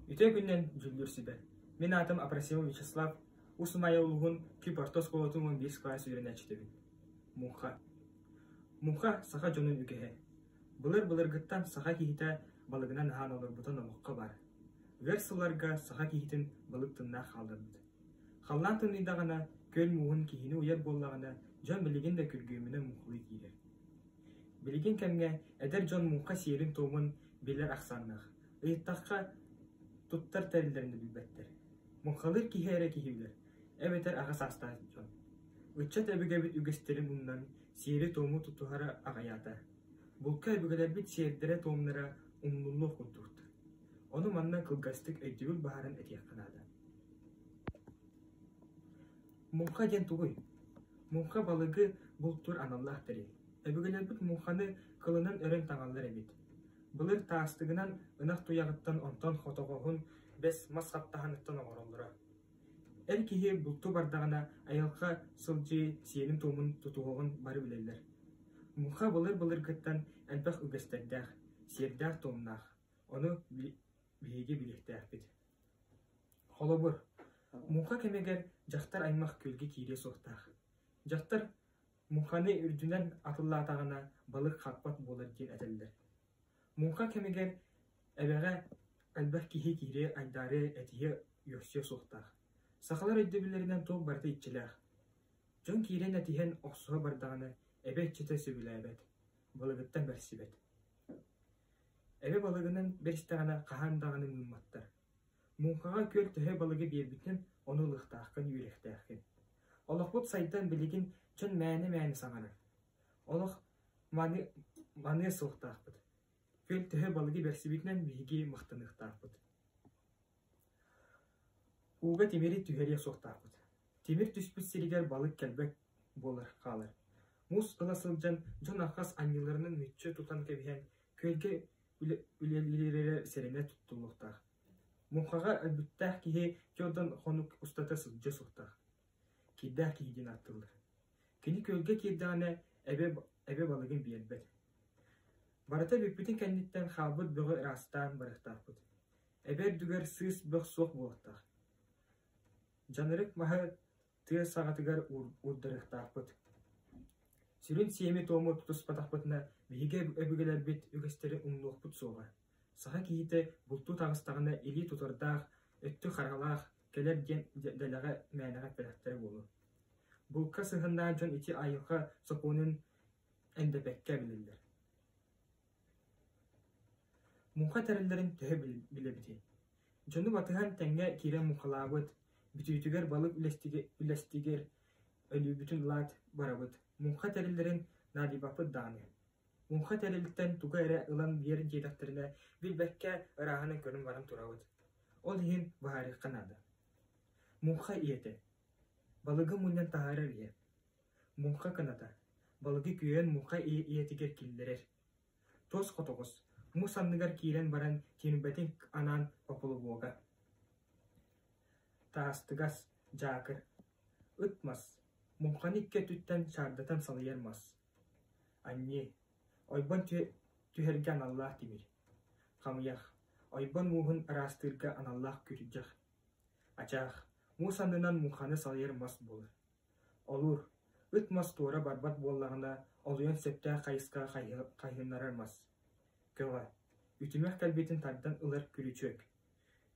Үтө күннен жүлдүрсүбе. Мен атым Апрасимов Вячеслав, Усмайылугун Кипортос колотумун 5 класс үйренечтебин. Муха саха жонун үкеhe. Былыр-былыргыттан саха кихите балыгынан хан olur бутан олыққа бар. Версуларга саха кихитин балыктынна халдырбыт. Халлан тынныйдағана көл муғын кихини уяр боллағана жон билигин да күргөмүнө мухлы киирер. Билигин кемге эдер жон муха сиерин тоомун билер аксаннах. Ыйыттакка туттар тәрилдеринде билбеттер. Мухалыр кихере кихибилер. Эбетер ага саста жон. Үтчет эбигебит үгестерин уннан сиери тоому тутухара агаята. Булка эбигелер бит сиердере тоомнара умнуллух курдурт. Onu manna kılgastык öydübül baharın etiyakkanada. Muha den tuğuy. Muha balıgı bultur anallah deri. Ebigeler bit muhanı kılının ören tağallar ebit. Bılır taastığınan ınak tuyağıttan ontan xotoğuğun bes masqattahanıttan oğrolura. El kihi bultu bardağına ayalqa sılcı siyenin toğumun tutuğuğun barı bilirler. Muha bılır gıttan elbaq ügesterdağ, sierdağ toğumnağ. Onu bihiги билихтээхпит. Холобур. Муха кемегер жактар аймак көлгө кире соқтаах. Жактар муханы үрдүнен атыллаатагана балык хаппат болар ден этелдер. Муха кемегер эбеге албах кихи кире айдары этие йоссе соқтаах. Сахалар өйдөбүлеринен топ барда итчилээх. Жон кирен этиһен оксуга бардагана эбе чете сөбүлэбет. Балыгыттан берсибет. Эбе балыгынан беристагана кахандаганы мумматтар. Мунхага көл төһө балыгы биербитин оны лыхтааккан үйрехтээхин. Олохбут сайдан билигин чон мәни саңарар. Олох маны соқтаакпыт. Көл төһө балыгы берсибитинен биги мактаныктаакпыт. Уга тимери түһөрия соқтаакпыт. Тимир түспүт сиригер балык келбек болар калар. Мус ыласылжан жон акас аньыларынын мүччө тутан кебиһен көлгө үлелилere серене туттулуктах. Мухага әлбүттәх кихи жордан хонук устата сылжы суқтах. Киддәх кихидин аттылыр. Кини көлге кирдағына әбе балыгын биербет. Барата бүппүтін кәнниттен халбыт бұғы растан барықтақпыт. Әбер дүгер сыз бұқ соқ болықтақ. Жанырық маға тыа сағатыгар урдырықтақпыт. Сүрін сиеми тоому тутуспатақпытына биһиге өбүгелер бит үгестери умнуохпут суоға. Саха киһите булту тағыстағына или тутардаах, өттү харгалаах, келер дэлэҕэ мээнэҕэ пэлэхтери болу. Булка сыһыннаан дьон ити айылха сопуунун эндепекке билиллер. Мунха тәреллерин төһө билебити. Дьону батыһан тәҥҥэ киирэн мунхалаабыт, бүтүүтүгэр балык үлэстигэр өлүүбүтүн лаат барабыт. Мунха тәреллерин надибапыт дааны. Мунха тәреллиттен туга эре ылан биерин жейдактарына билбекке ырааханын көрүн баран турабыт. Ол иһин баһаарыхха наада. Мунха иете. Балыгы муннан таһаарар ие. Мунха каната. Балыгы күйөн мунха иетигер киллерер. Тос хотогос. Му санныгар киирен баран тинүбетин анан ополубуога. Таастыгас жаакыр. Ытмас. Мунханы икке түттен шардатан салыермас. Анне, ойбан түһерге аналлах тимир. Хамыях, ойбан муһун арастырга аналлах күрүджах. Ачах, му санынан мунханы салыермас болыр. Олур, ытмас туора барбат боллагына олуян септэ кайыска кайһыннарармас. Кыва, үтүмэх калбетин тардан ылар күрүчөк.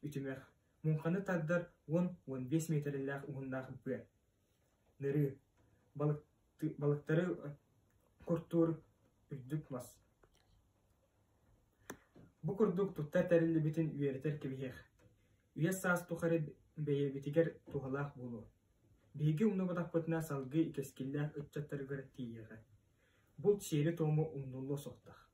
Үтүмэх, мунханы тардар 10-15 метрллах уһуннах бы. Ныры, балыктары куртур үрдүк мас. Бу курдук туттар тәрелли битин үйеретер кебиһех. Үйе саас тухары бейебитигер тухалах болу. Биги умнубадакпытына салгы икескиллах ытчаттарыгар тиеға. Бул чиери тому умнуллу соқтах.